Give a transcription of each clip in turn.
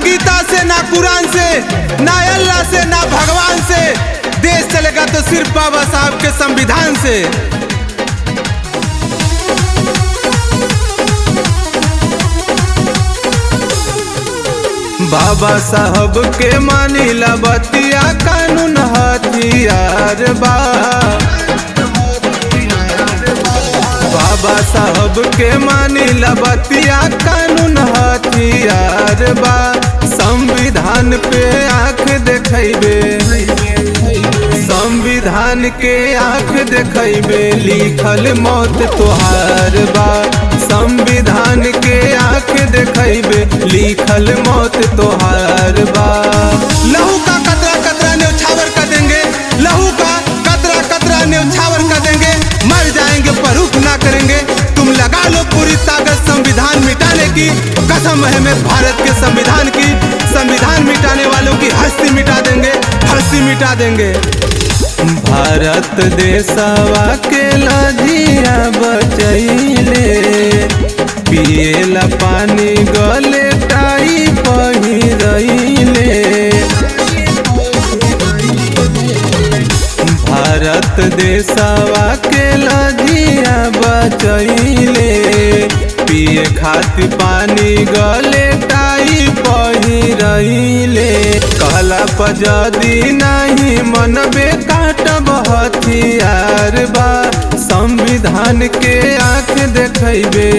गीता से, ना कुरान से, ना अल्लाह से, ना भगवान से। देश चलेगा तो सिर्फ बाबा साहब के संविधान से। बाबा साहब के मानिला बतिया, कानून हथियार बा। बाबा साहब के मानिला बतिया, कानून हथियार बा। संविधान पे आँख देखेबे, संविधान के आँख देखेबे, लिखल मौत तोहार बा। संविधान के आँख देखेबे, लिखल मौत तोहार बा। लहू का कतरा कतरा न्यौछावर कर देंगे, लहू का कतरा कतरा न्यौछावर कर देंगे। मर जाएंगे पर रुख ना करेंगे। तुम लगा लो पूरी ताकत संविधान मिटाने की। कसम है मैं भारत के संविधान की। संविधान मिटाने वालों की हस्ती मिटा देंगे, हस्ती मिटा देंगे। भारत देशवा के लजिया बचैले, पिएला पानी गले टाई पहिरैले। भारत देशवा के लजिया बचैले, पिए खातिर पानी गले टाई पहिरैले। कहला पजदी नहीं मनबे, काटब हथियार बा। संविधान के आँख देखेबे,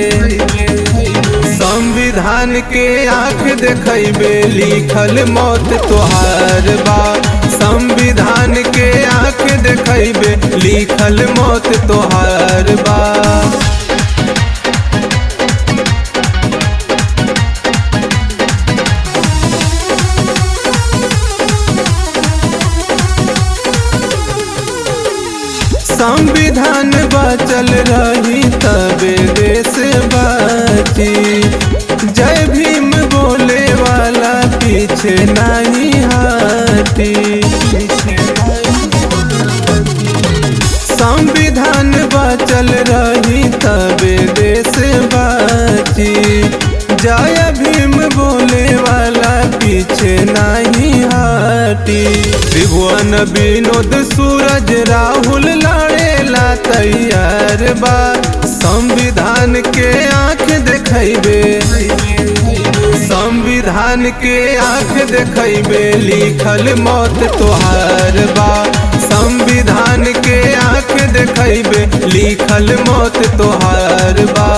संविधान के आँख देखेबे, लिखल मौत तोहार बा। संविधान के आँख देखेबे, लिखल मौत तोहार बा। संविधान बचल रही तबे देश बाची। जय भीम बोले वाला पीछे नहीं हटी। संविधान बचल रही तबे देश बाची। जय भीम बोले वाला पीछे नहीं हटी। त्रिभुवन विनोद सूरज राहुल लड़ेला तैयार बा। संविधान के आँख देखेबे, संविधान के आँख देखेबे, लिखल मौत तोहार बा। संविधान के आँख देखेबे, लिखल मौत तोहार बा।